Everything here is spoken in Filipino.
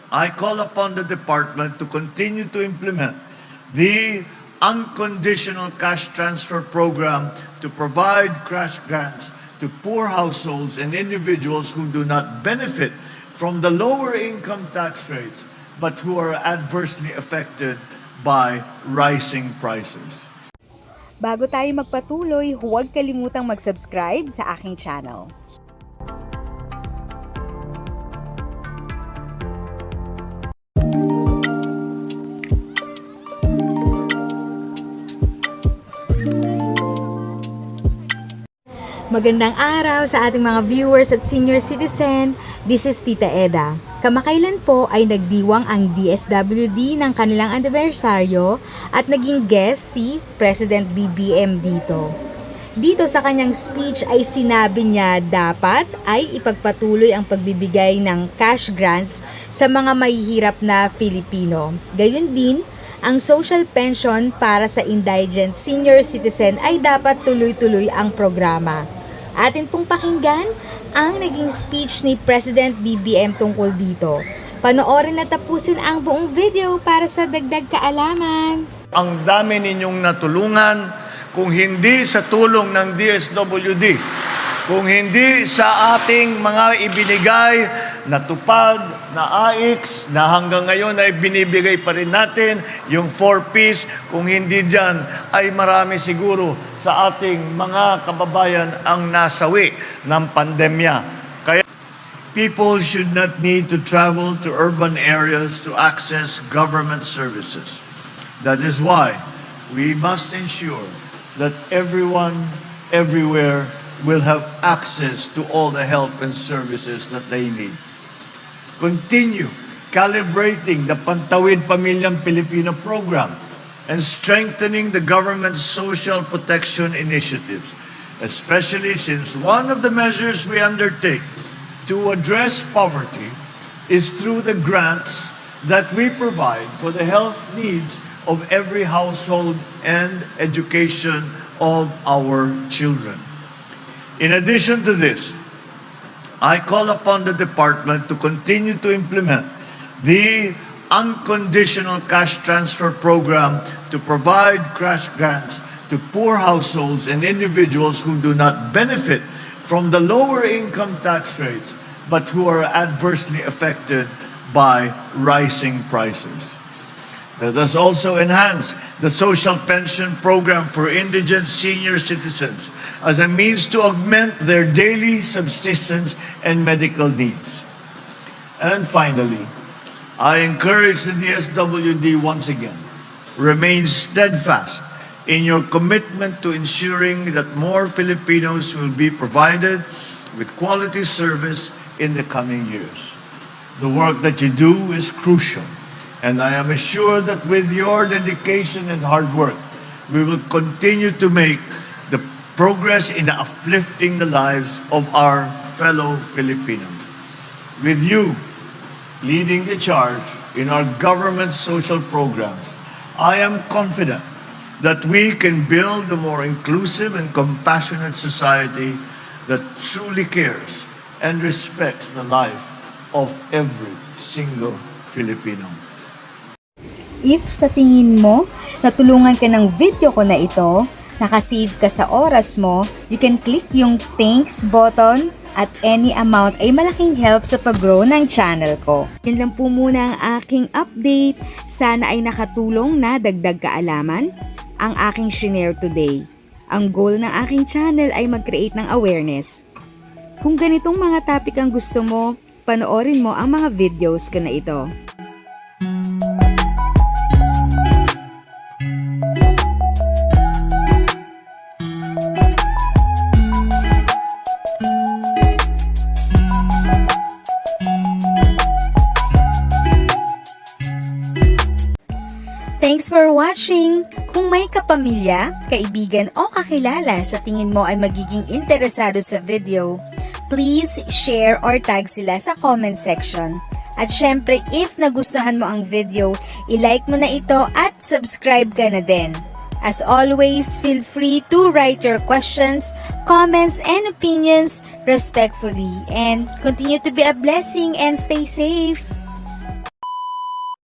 I call upon the department to continue to implement the unconditional cash transfer program to provide cash grants to poor households and individuals who do not benefit from the lower income tax rates but who are adversely affected by rising prices. Bago tayo magpatuloy, huwag kalimutang mag-subscribe sa aking channel. Magandang araw sa ating mga viewers at senior citizen. This is Tita Eda. Kamakailan po ay nagdiwang ang DSWD ng kanilang anibersaryo at naging guest si President BBM dito. Dito sa kanyang speech ay sinabi niya dapat ay ipagpatuloy ang pagbibigay ng cash grants sa mga mahihirap na Filipino. Gayon din, ang social pension para sa indigent senior citizen ay dapat tuloy-tuloy ang programa. Atin pong pakinggan ang naging speech ni President BBM tungkol dito. Panoorin at tapusin ang buong video para sa dagdag kaalaman. Ang dami ninyong natulungan, kung hindi sa tulong ng DSWD, kung hindi sa ating mga ibinigay na tupad, na AIX, na hanggang ngayon ay binibigay pa rin natin, yung 4Ps, kung hindi dyan, ay marami siguro sa ating mga kababayan ang nasawi ng pandemya. Kaya people should not need to travel to urban areas to access government services. That is why we must ensure that everyone, everywhere, will have access to all the help and services that they need. Continue calibrating the Pantawid Pamilyang Pilipino program and strengthening the government's social protection initiatives, especially since one of the measures we undertake to address poverty is through the grants that we provide for the health needs of every household and education of our children. In addition to this, I call upon the department to continue to implement the unconditional cash transfer program to provide cash grants to poor households and individuals who do not benefit from the lower income tax rates but who are adversely affected by rising prices. Let us also enhance the social pension program for indigent senior citizens as a means to augment their daily subsistence and medical needs. And finally, I encourage the DSWD once again, remain steadfast in your commitment to ensuring that more Filipinos will be provided with quality service in the coming years. The work that you do is crucial. And I am assured that with your dedication and hard work, we will continue to make the progress in uplifting the lives of our fellow Filipinos. With you leading the charge in our government social programs, I am confident that we can build a more inclusive and compassionate society that truly cares and respects the life of every single Filipino. If sa tingin mo, natulungan ka ng video ko na ito, nakasave ka sa oras mo, you can click yung thanks button at any amount ay malaking help sa pag-grow ng channel ko. Yan lang po muna ang aking update. Sana ay nakatulong na dagdag kaalaman ang aking shinare today. Ang goal ng aking channel ay mag-create ng awareness. Kung ganitong mga topic ang gusto mo, panoorin mo ang mga videos ko na ito. Thanks for watching! Kung may kapamilya, kaibigan o kakilala sa tingin mo ay magiging interesado sa video, please share or tag sila sa comment section. At syempre, if nagustuhan mo ang video, i-like mo na ito at subscribe ka na din. As always, feel free to write your questions, comments, and opinions respectfully. And continue to be a blessing and stay safe!